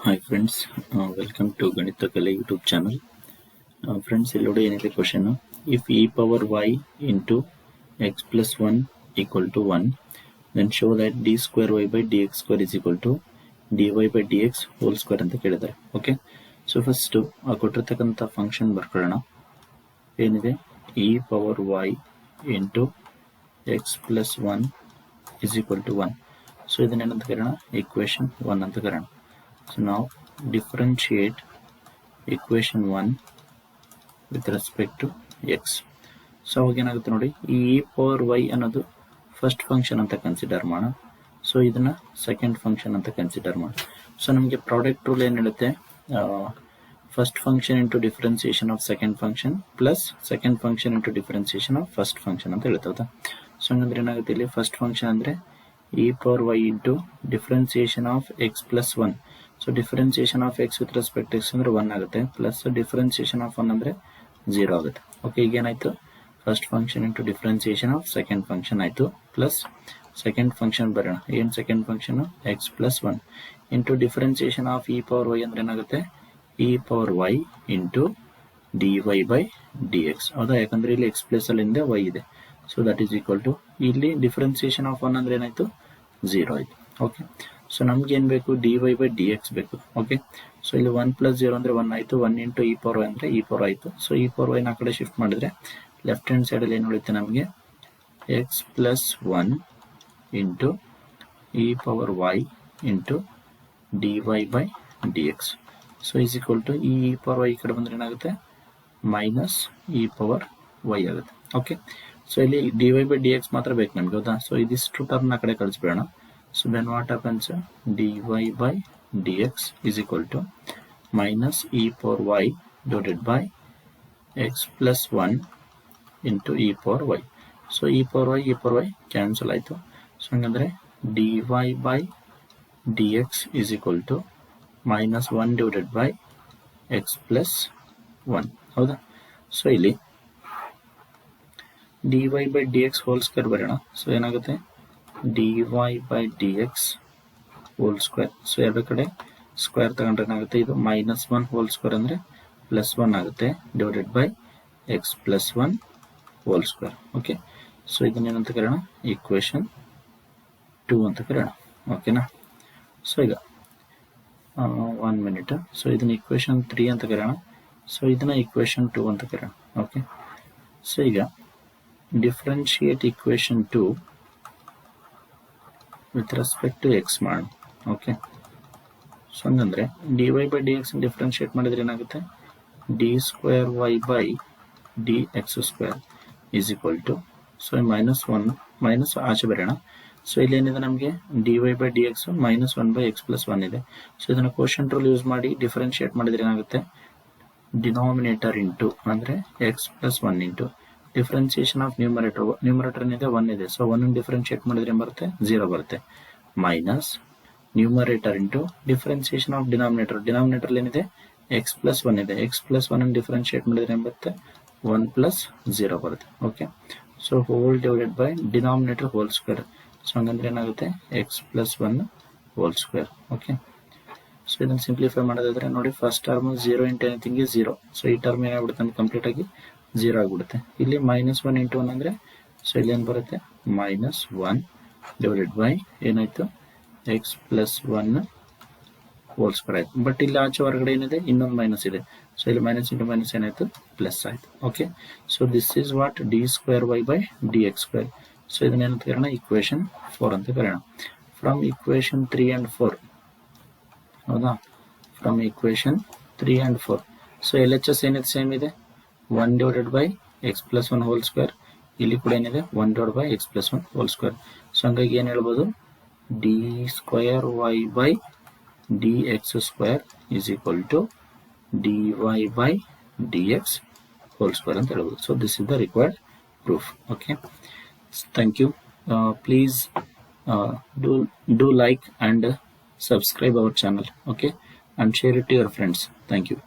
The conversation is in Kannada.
Hi friends, welcome to Ganita Kala YouTube channel. Friends, illode ಏನಿದೆ question. If e power y into x plus 1 equal to 1, then show that d square y by dx square is equal to dy by dx whole square ಅಂತ ಕೇಳಿದ್ದಾರೆ. ಓಕೆ, ಸೊ ಫಸ್ಟ್ ಕೊಟ್ಟಿರ್ತಕ್ಕಂಥ ಫಂಕ್ಷನ್ ಬರ್ಕೊಳ್ಳೋಣ. ಏನಿದೆ e power y into x plus 1 is equal to 1. So ಇದನ್ನೇನಂತ ಕರೆಯೋಣ, equation 1 ಅಂತ ಕರೆಯೋಣ. So now differentiate equation 1 with respect to x. So ಅವಾಗ ಏನಾಗುತ್ತೆ ನೋಡಿ, ಈ e power y ಅನ್ನೋದು ಫಸ್ಟ್ ಫಂಕ್ಷನ್ ಅಂತ ಕನ್ಸಿಡರ್ ಮಾಡೋಣ. ಸೊ ಇದನ್ನ ಸೆಕೆಂಡ್ ಫಂಕ್ಷನ್ ಅಂತ ಕನ್ಸಿಡರ್ ಮಾಡಿ. ಸೊ ನಮಗೆ ಪ್ರಾಡಕ್ಟ್ ರೂಲ್ ಏನು ಹೇಳುತ್ತೆ, first function into differentiation of second function plus second function into differentiation of first function ಅಂತ ಹೇಳ್ತಾ ಹೌದಾ. ಸೊ ಹಂಗಂದ್ರೆ ಏನಾಗುತ್ತೆ, ಇಲ್ಲಿ ಫಸ್ಟ್ ಫಂಕ್ಷನ್ ಅಂದ್ರೆ e power y into differentiation of x plus 1. So differentiation of x with respect x ಅಂದ್ರೆ 1 ಆಗುತ್ತೆ, ಪ್ಲಸ್ ಡಿಫ್ರೆನ್ಸಿಯೇಷನ್ ಆಫ್ 1 ಅಂದ್ರೆ 0 ಆಗುತ್ತೆ. ಓಕೆ, ಈಗ ಏನಾಯ್ತು, first function into differentiation of second function ಆಯ್ತು, ಪ್ಲಸ್ ಸೆಕೆಂಡ್ ಫಂಕ್ಷನ್ ಬರೋಣ. ಏನ್ second function, x plus 1 into differentiation of e power y ಅಂದ್ರೆ ಏನಾಗುತ್ತೆ, e power y into dy by dx ಹೌದಾ. ಯಾಕಂದ್ರೆ ಇಲ್ಲಿ x ಪ್ಲಸ್ ಅಲ್ಲಿ y ಇದೆ. So that is equal to, ಇಲ್ಲಿ ಡಿಫ್ರೆನ್ಸಿಯೇಷನ್ ಆಫ್ 1 ಅಂದ್ರೆ ಏನಾಯ್ತು, 0 ಆಯ್ತು. ಓಕೆ, ಸೊ ನಮ್ಗೆ ಏನ್ ಬೇಕು, dy ಬೈ dx ಬೇಕು. ಓಕೆ, ಸೊ ಇಲ್ಲಿ 1 ಪ್ಲಸ್ 0 ಅಂದ್ರೆ 1 ಆಯ್ತು, 1 ಇಂಟು e ಪವರ್ y ಅಂದ್ರೆ e ಪವರ್ ಆಯ್ತು. ಸೊ e ಪವರ್ y ನ ಕಡೆ ಶಿಫ್ಟ್ ಮಾಡಿದ್ರೆ ಲೆಫ್ಟ್ ಹ್ಯಾಂಡ್ ಸೈಡ್ ಅಲ್ಲಿ ಏನು ಉಳಿಯುತ್ತೆ ನಮಗೆ, x plus 1 into e power y into dy by dx. So is equal to, ಈ e ಪವರ್ y ಕಡೆ ಬಂದ್ರೆ ಏನಾಗುತ್ತೆ, ಮೈನಸ್ e ಪವರ್ y ಆಗುತ್ತೆ. ಓಕೆ, ಸೊ ಇಲ್ಲಿ dy ಬೈ dx ಮಾತ್ರ ಬೇಕು ನಮ್ಗೆ ಹೌದಾ. ಸೊ ಇದಿಷ್ಟು ಟರ್ಮ್ ನ ಕಡೆ ಕಳಿಸ್ಬಿಡೋಣ. So then what happens, dy by dx is equal to minus e power y divided by x plus 1 into e power y. So e power y cancel ಆಯ್ತು. ಸೊ ಹಂಗಂದ್ರೆ dy by dx is equal to minus 1 divided by x plus 1 ಹೌದಾ. ಸೊ ಇಲ್ಲಿ dy by dx whole square ಬರೋಣ. ಸೊ ಏನಾಗುತ್ತೆ, dy by dx whole square. So ಎರಡು ಕಡೆ ಸ್ಕ್ವೇರ್ ತಗೊಂಡ್ರೆ ಏನಾಗುತ್ತೆ, ಇದು ಮೈನಸ್ 1 ಹೋಲ್ ಸ್ಕ್ವೇರ್ ಅಂದ್ರೆ ಪ್ಲಸ್ 1 ಆಗುತ್ತೆ, divided by x plus 1 whole square. Okay, so ಇದನ್ನೇನಂತ ಕರೆಯೋಣ, ಈಕ್ವೇಶನ್ 2 ಅಂತ ಕರೆಯೋಣ. ಓಕೆನಾ. ಸೊ ಈಗ 1 ಮಿನಿಟ್. ಸೊ ಇದನ್ನ ಈಕ್ವೇಶನ್ 3 ಅಂತ ಕರೆಯೋಣ. ಸೊ ಇದನ್ನ ಈಕ್ವೇಶನ್ 2 ಅಂತ ಕರೆಯೋಣ. ಓಕೆ, ಸೊ ಈಗ differentiate equation 2 with respect to x ಮಾಡೋಣ. ಓಕೆ, ಸೊ ಹಂಗಂದ್ರೆ dy ಬೈ dx ಡಿಫ್ರೆನ್ಶಿಯೇಟ್ ಮಾಡಿದ್ರೆ ಏನಾಗುತ್ತೆ, d square y by d x square is equal to, so minus 1 minus ಆಚೆ ಬರೋಣ. ಸೊ ಇಲ್ಲಿ ಏನಿದೆ ನಮಗೆ, dy by dx minus 1 by x plus 1 ಇದೆ. ಸೊ ಇದನ್ನ ಕ್ವೋಷಂಟ್ ರೂಲ್ ಯೂಸ್ ಮಾಡಿ ಡಿಫ್ರೆನ್ಶಿಯೇಟ್ ಮಾಡಿದ್ರೆ ಏನಾಗುತ್ತೆ, ಡಿನಾಮಿನೇಟರ್ ಇಂಟು ಅಂದ್ರೆ x plus 1 into differentiation of numerator ಏನಿದೆ 1 ಇದೆ. ಸೊ 1 ಡಿಫ್ರೆನ್ಶಿಯೇಟ್ ಮಾಡಿದ್ರೆ ಏನ್ ಬರುತ್ತೆ, 0 ಬರುತ್ತೆ, minus numerator into differentiation of denominator ಏನಿದೆ, ಎಕ್ಸ್ ಪ್ಲಸ್ 1 ಇದೆ. ಎಕ್ಸ್ ಪ್ಲಸ್ 1 ಡಿಫ್ರೆನ್ಶಿಯೇಟ್ ಮಾಡಿದ್ರೆ ಏನ್ ಬರುತ್ತೆ, 1 ಪ್ಲಸ್ 0 ಬರುತ್ತೆ. Okay, so whole divided by denominator hole square. So ಹಂಗಂದ್ರೆ ಏನಾಗುತ್ತೆ, X plus 1 whole square. Okay, so ಇದನ್ನ ಸಿಂಪ್ಲಿಫೈ ಮಾಡೋದಾದ್ರೆ ನೋಡಿ, first term 0 into anything 0. So ಈ ಟರ್ಮ್ ಏನಾಗ್ಬಿಡುತ್ತೆ ನಮ್ಗೆ ಕಂಪ್ಲೀಟ್ ಆಗಿ 0 ಆಗ್ಬಿಡುತ್ತೆ. ಇಲ್ಲಿ ಮೈನಸ್ 1 ಇಂಟು 1 ಅಂದ್ರೆ, ಸೊ ಇಲ್ಲಿ ಏನ್ ಬರುತ್ತೆ, ಮೈನಸ್ 1 ಡಿವೈಡೆಡ್ ಬೈ ಏನಾಯ್ತು, ಎಕ್ಸ್ ಪ್ಲಸ್ 1 ಹೋಲ್ ಸ್ಕ್ವೇರ್ ಆಯ್ತು. ಬಟ್ ಇಲ್ಲಿ ಆಚೆ ಹೊರಗಡೆ ಏನಿದೆ, ಇನ್ನೊಂದು ಮೈನಸ್ ಇದೆ. ಸೊ ಇಲ್ಲಿ ಮೈನಸ್ ಇಂಟು ಮೈನಸ್ ಏನಾಯ್ತು, ಪ್ಲಸ್ ಆಯ್ತು. Okay, so this is what d square y by d x square. So ಇದನ್ನೇನಂತ ಕರೆಯೋಣ, ಇಕ್ವೇಶನ್ 4 ಅಂತ ಕರೆಯೋಣ. ಫ್ರಮ್ ಇಕ್ವೇಶನ್ 3 and 4 ಹೌದಾ, from equation 3 and 4. So L H S ಏನಿದೆ, ಸೇಮ್ ಇದೆ, 1 divided by x plus 1 whole square. ಇಲ್ಲಿ ಕೂಡ ಏನಿದೆ, 1 divide by x plus 1 whole square. So ಹಂಗಾಗಿ ಏನ್ ಹೇಳ್ಬೋದು, d square y by d x square is equal to d y by d x whole square ಅಂತ ಹೇಳ್ಬೋದು. So this is the required proof. Okay, thank you. Please do like and subscribe our channel. Okay, and share it to your friends. Thank you.